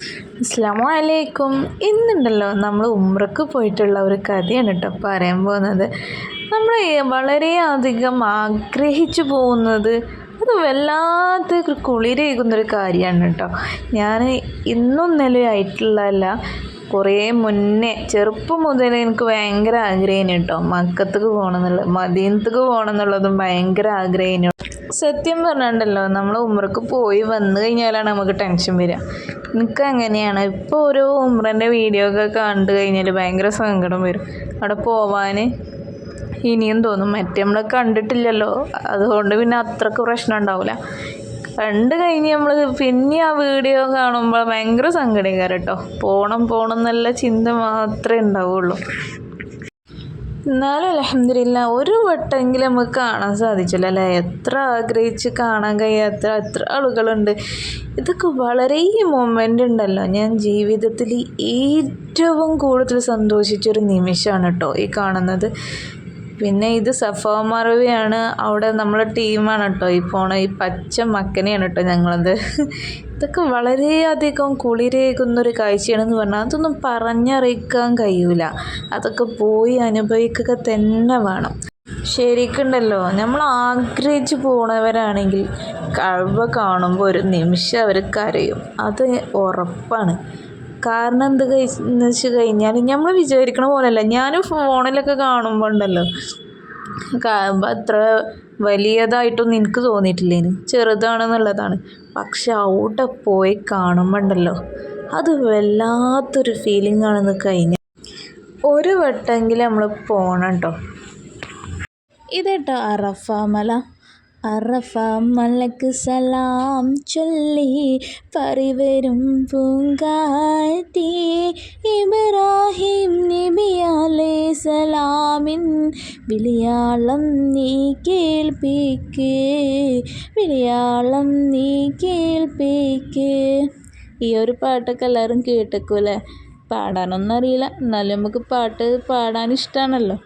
അസ്സലാമു അലൈക്കും. ഇന്നുണ്ടല്ലോ നമ്മൾ ഉംറക്ക് പോയിട്ടുള്ള ഒരു കഥയാണ് കേട്ടോ പറയാൻ പോകുന്നത്. നമ്മൾ വളരെയധികം ആഗ്രഹിച്ചു പോകുന്നത് അത് വല്ലാത്ത കുളിരേകുന്നൊരു കാര്യമാണ് കേട്ടോ. ഞാൻ ഇന്നും നിലയായിട്ടുള്ളതല്ല, കുറേ മുന്നേ ചെറുപ്പം മുതലേ എനിക്ക് ഭയങ്കര ആഗ്രഹം കേട്ടോ മക്കത്തേക്ക് പോകണം എന്നുള്ളത്, മദീനത്തേക്ക് പോകണം എന്നുള്ളതും ഭയങ്കര ആഗ്രഹം. സത്യം പറഞ്ഞിട്ടുണ്ടല്ലോ, നമ്മൾ ഉമ്രക്ക് പോയി വന്നു കഴിഞ്ഞാലാണ് നമുക്ക് ടെൻഷൻ വരിക. എനിക്ക് അങ്ങനെയാണ്. ഇപ്പോൾ ഓരോ ഉമ്രൻ്റെ വീഡിയോ ഒക്കെ കണ്ടു കഴിഞ്ഞാൽ ഭയങ്കര സങ്കടം വരും. അവിടെ പോവാൻ ഇനിയും തോന്നും. മറ്റേ നമ്മൾ കണ്ടിട്ടില്ലല്ലോ, അതുകൊണ്ട് പിന്നെ അത്രക്ക് പ്രശ്നം ഉണ്ടാവില്ല. കണ്ടു കഴിഞ്ഞ് നമ്മൾ പിന്നെ ആ വീഡിയോ കാണുമ്പോൾ ഭയങ്കര സങ്കടക്കാരം കേട്ടോ. പോകണം എന്നുള്ള ചിന്ത മാത്രമേ ഉണ്ടാവുള്ളൂ. എന്നാലും അൽഹംദുലില്ലാഹ് ഒരു വട്ടമെങ്കിലും നമുക്ക് കാണാൻ സാധിച്ചില്ല അല്ലേ. എത്ര ആഗ്രഹിച്ച് കാണാൻ കഴിയാത്ത എത്ര ആളുകളുണ്ട്. ഇതൊക്കെ വളരെ മൊമെൻ്റ് ഉണ്ടല്ലോ, ഞാൻ ജീവിതത്തിൽ ഏറ്റവും കൂടുതൽ സന്തോഷിച്ചൊരു നിമിഷമാണ് കേട്ടോ ഈ കാണുന്നത്. പിന്നെ ഇത് സഫ മറവിയാണ്, അവിടെ നമ്മളെ ടീമാണ് കേട്ടോ ഈ പോണ ഈ പച്ച മക്കനെയാണ് കേട്ടോ ഞങ്ങളത്. ഇതൊക്കെ വളരെയധികം കുളിരേകുന്നൊരു കാഴ്ചയാണെന്ന് പറഞ്ഞാൽ അതൊന്നും പറഞ്ഞറിയിക്കാൻ കഴിയൂല. അതൊക്കെ പോയി അനുഭവിക്കുക തന്നെ വേണം. ശരിക്കുണ്ടല്ലോ, നമ്മൾ ആഗ്രഹിച്ച് പോണവരാണെങ്കിൽ കഅബ കാണുമ്പോൾ ഒരു നിമിഷം അവർ കരയും, അത് ഉറപ്പാണ്. കാരണം എന്ന് വെച്ച് കഴിഞ്ഞാൽ നമ്മൾ വിചാരിക്കണ പോലെയല്ല. ഞാൻ ഫോണിലൊക്കെ കാണുമ്പോൾ ഉണ്ടല്ലോ കഅബ അത്ര വലിയതായിട്ടൊന്നും എനിക്ക് തോന്നിയിട്ടില്ലേനു, ചെറുതാണെന്നുള്ളതാണ്. പക്ഷെ അവിടെ പോയി കാണുമ്പോൾ ഉണ്ടല്ലോ അത് വല്ലാത്തൊരു ഫീലിംഗ് ആണെന്ന് കഴിഞ്ഞാൽ ഒരു വട്ടമെങ്കിലും നമ്മൾ പോകണം കേട്ടോ. ഇതേട്ടോ അറഫ മല. അറഫ മലക്ക് സലാം ചൊല്ലി പരിവരും പൂങ്കാറ്റി ഇബ്രാഹിം നബി അലൈഹിസ്സലാമിൻ വിളിയാളം നീ കേൾപ്പിക്ക്, വിളിയാളം നീ കേൾപ്പിക്ക്. ഈ ഒരു പാട്ടൊക്കെ എല്ലാവരും കേട്ടേക്കൂല്ലേ. പാടാനൊന്നും അറിയില്ല, എന്നാലും നമുക്ക് പാട്ട് പാടാൻ ഇഷ്ടമാണല്ലോ.